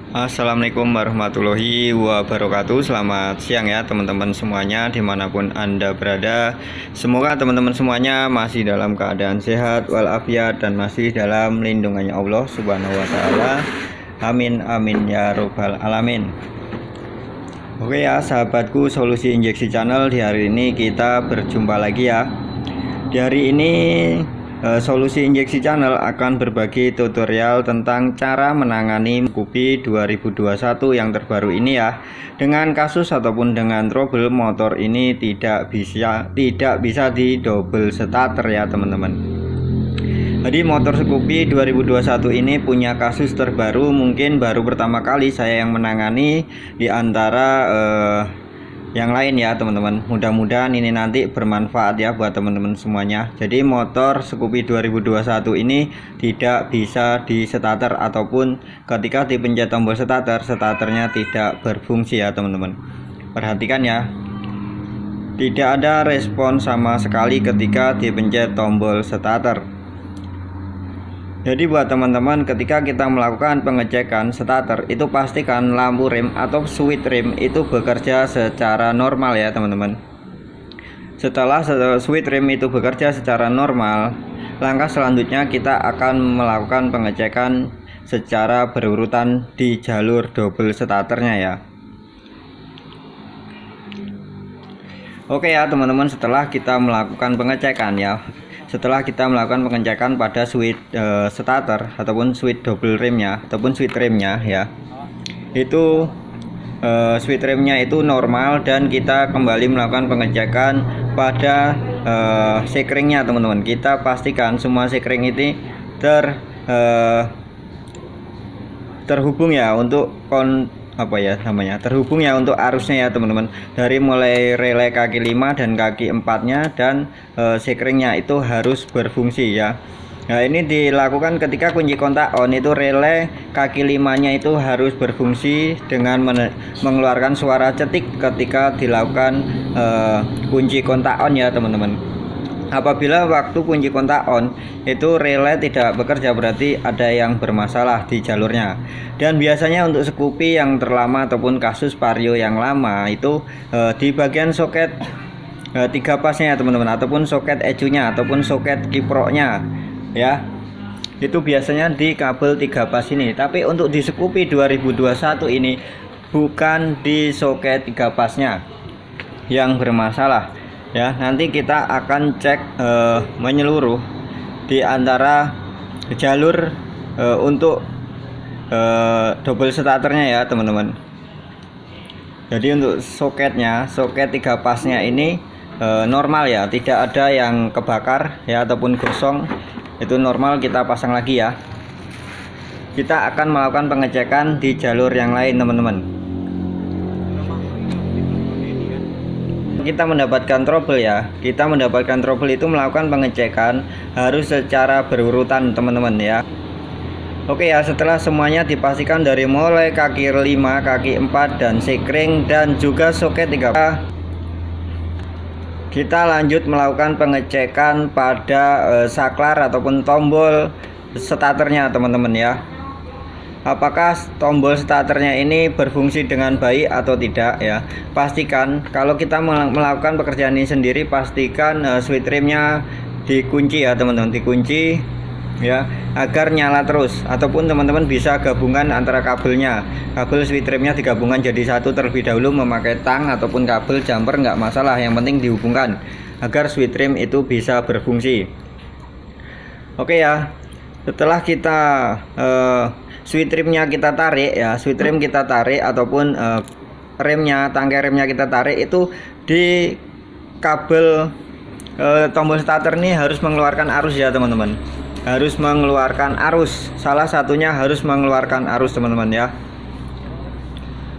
Assalamualaikum warahmatullahi wabarakatuh. Selamat siang ya teman-teman semuanya dimanapun Anda berada. Semoga teman-teman semuanya masih dalam keadaan sehat walafiat dan masih dalam lindungannya Allah Subhanahu wa Ta'ala. Amin amin ya robbal alamin. Oke ya sahabatku, Solusi Injeksi Channel, di hari ini kita berjumpa lagi ya. Di hari ini Solusi Injeksi Channel akan berbagi tutorial tentang cara menangani Scoopy 2021 yang terbaru ini ya. Dengan kasus ataupun dengan trouble motor ini tidak bisa di double starter ya teman-teman. Jadi motor Scoopy 2021 ini punya kasus terbaru, mungkin baru pertama kali saya yang menangani di antara yang lain ya teman-teman. Mudah-mudahan ini nanti bermanfaat ya buat teman-teman semuanya. Jadi motor Scoopy 2021 ini tidak bisa di starter, ataupun ketika dipencet tombol starter, starternya tidak berfungsi ya teman-teman. Perhatikan ya, tidak ada respon sama sekali ketika dipencet tombol starter. Jadi buat teman-teman, ketika kita melakukan pengecekan starter, itu pastikan lampu rem atau switch rem itu bekerja secara normal ya teman-teman. Setelah switch rem itu bekerja secara normal, langkah selanjutnya kita akan melakukan pengecekan secara berurutan di jalur double starternya ya. Oke ya teman-teman, setelah kita melakukan pengecekan ya, setelah kita melakukan pengecekan pada switch starter ataupun switch double remnya ataupun switch remnya ya, itu switch remnya itu normal, dan kita kembali melakukan pengecekan pada sekringnya teman-teman. Kita pastikan semua sekring ini terhubung ya untuk terhubung ya untuk arusnya ya teman-teman, dari mulai relay kaki 5 dan kaki 4-nya, dan sekringnya itu harus berfungsi ya. Nah ini dilakukan ketika kunci kontak on, itu relay kaki 5-nya itu harus berfungsi dengan mengeluarkan suara cetik ketika dilakukan kunci kontak on ya teman-teman. Apabila waktu kunci kontak on itu relay tidak bekerja, berarti ada yang bermasalah di jalurnya. Dan biasanya untuk Scoopy yang terlama ataupun kasus Vario yang lama itu di bagian soket 3 pasnya ya teman-teman, ataupun soket ECU-nya ataupun soket kiproknya ya, itu biasanya di kabel 3 pas ini. Tapi untuk di Scoopy 2021 ini bukan di soket 3 pasnya yang bermasalah ya. Nanti kita akan cek menyeluruh di antara jalur untuk double starternya ya teman-teman. Jadi untuk soketnya, soket 3 pasnya ini normal ya, tidak ada yang kebakar ya ataupun gosong, itu normal. Kita pasang lagi ya. Kita akan melakukan pengecekan di jalur yang lain teman-teman. Kita mendapatkan trouble ya, kita mendapatkan trouble itu melakukan pengecekan harus secara berurutan teman-teman ya. Oke ya, setelah semuanya dipastikan dari mulai kaki 5, kaki 4 dan sekring dan juga soket 3, kita lanjut melakukan pengecekan pada saklar ataupun tombol starternya teman-teman ya. Apakah tombol starternya ini berfungsi dengan baik atau tidak ya. Pastikan kalau kita melakukan pekerjaan ini sendiri, pastikan switch remnya dikunci ya teman-teman, dikunci ya, agar nyala terus. Ataupun teman-teman bisa gabungan antara kabelnya, kabel switch remnya digabungkan jadi satu terlebih dahulu, memakai tang ataupun kabel jumper nggak masalah, yang penting dihubungkan agar switch rem itu bisa berfungsi. Oke ya, setelah kita switch remnya kita tarik ya, switch rem kita tarik ataupun remnya, tangkai remnya kita tarik, itu di kabel tombol starter ini harus mengeluarkan arus ya teman-teman, harus mengeluarkan arus. Salah satunya harus mengeluarkan arus teman-teman ya,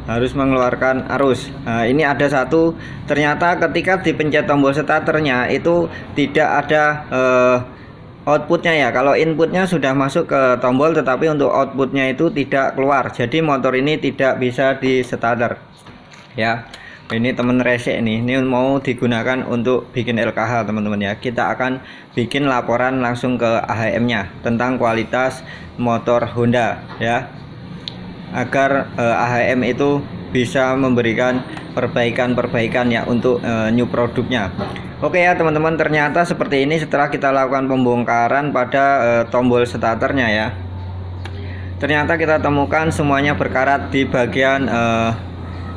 harus mengeluarkan arus. Nah ini ada satu, ternyata ketika dipencet tombol starternya itu tidak ada outputnya ya. Kalau inputnya sudah masuk ke tombol, tetapi untuk outputnya itu tidak keluar, jadi motor ini tidak bisa di starter ya. Ini temen resek nih, ini mau digunakan untuk bikin LKH teman-teman ya. Kita akan bikin laporan langsung ke AHM nya tentang kualitas motor Honda ya. agar AHM itu bisa memberikan perbaikan-perbaikan ya untuk new produknya. Oke ya teman-teman, ternyata seperti ini setelah kita lakukan pembongkaran pada tombol starternya ya. Ternyata kita temukan semuanya berkarat di bagian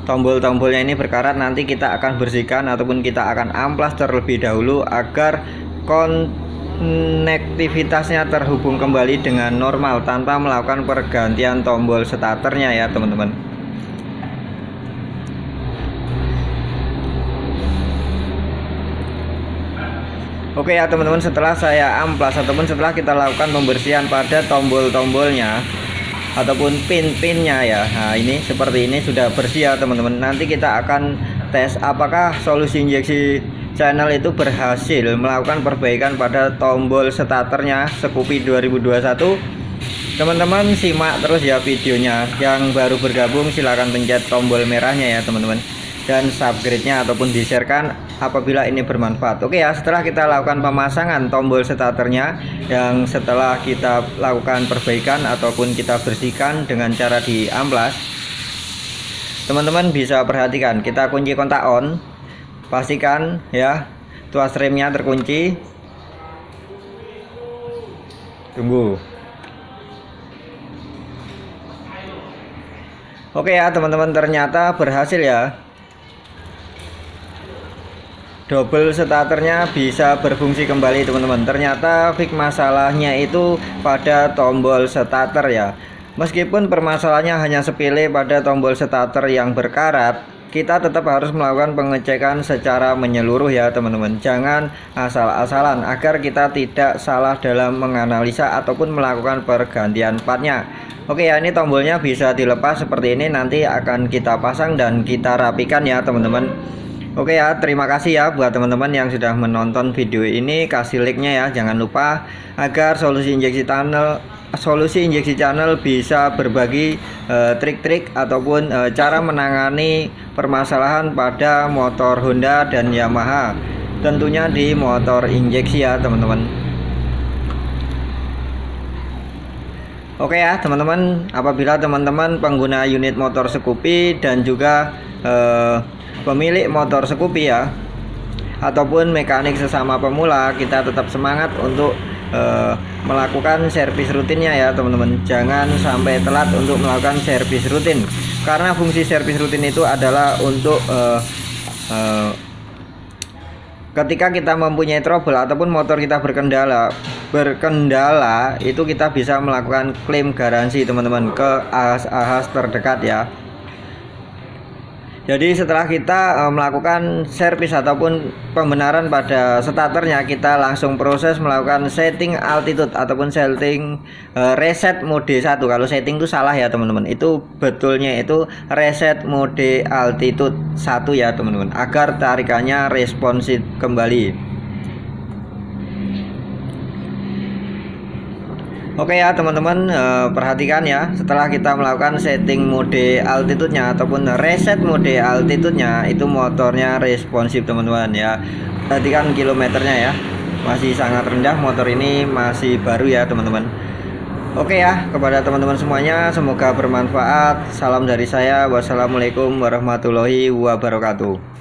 tombol-tombolnya ini berkarat. Nanti kita akan bersihkan ataupun kita akan amplas terlebih dahulu agar konektivitasnya terhubung kembali dengan normal tanpa melakukan pergantian tombol starternya ya teman-teman. Oke ya teman-teman, setelah saya amplas ataupun setelah kita lakukan pembersihan pada tombol-tombolnya ataupun pin-pinnya ya, nah ini seperti ini sudah bersih ya teman-teman. Nanti kita akan tes apakah solusi injeksi channel itu berhasil melakukan perbaikan pada tombol starternya Scoopy 2021. Teman-teman simak terus ya videonya. Yang baru bergabung silahkan pencet tombol merahnya ya teman-teman, dan subscribe-nya ataupun di-share-kan apabila ini bermanfaat. Oke ya, setelah kita lakukan pemasangan tombol starternya, yang setelah kita lakukan perbaikan ataupun kita bersihkan dengan cara diamplas, teman-teman bisa perhatikan kita kunci kontak on, pastikan ya tuas remnya terkunci. Tunggu. Oke ya teman-teman, ternyata berhasil ya. Double starternya bisa berfungsi kembali teman-teman. Ternyata fix masalahnya itu pada tombol starter ya. Meskipun permasalahannya hanya sepele pada tombol starter yang berkarat, kita tetap harus melakukan pengecekan secara menyeluruh ya teman-teman. Jangan asal-asalan agar kita tidak salah dalam menganalisa ataupun melakukan pergantian partnya. Oke ya, ini tombolnya bisa dilepas seperti ini. Nanti akan kita pasang dan kita rapikan ya teman-teman. Oke ya, terima kasih ya buat teman-teman yang sudah menonton video ini. Kasih like-nya ya, jangan lupa, agar solusi injeksi channel bisa berbagi trik-trik ataupun cara menangani permasalahan pada motor Honda dan Yamaha, tentunya di motor injeksi ya teman-teman. Oke ya teman-teman, apabila teman-teman pengguna unit motor Scoopy dan juga pemilik motor Scoopy ya, ataupun mekanik sesama pemula, kita tetap semangat untuk melakukan servis rutinnya ya teman-teman. Jangan sampai telat untuk melakukan servis rutin, karena fungsi servis rutin itu adalah untuk ketika kita mempunyai trouble ataupun motor kita berkendala itu kita bisa melakukan klaim garansi teman-teman ke ahas terdekat ya. Jadi setelah kita melakukan servis ataupun pembenaran pada starternya, kita langsung proses melakukan setting altitude ataupun setting reset mode 1. Kalau setting itu salah ya teman-teman, itu betulnya itu reset mode altitude 1 ya teman-teman, agar tarikannya responsif kembali. Oke ya teman-teman, perhatikan ya, setelah kita melakukan setting mode altitude-nya ataupun reset mode altitude-nya, itu motornya responsif teman-teman ya. Perhatikan kilometernya ya, masih sangat rendah, motor ini masih baru ya teman-teman. Oke ya, kepada teman-teman semuanya, semoga bermanfaat. Salam dari saya, wassalamualaikum warahmatullahi wabarakatuh.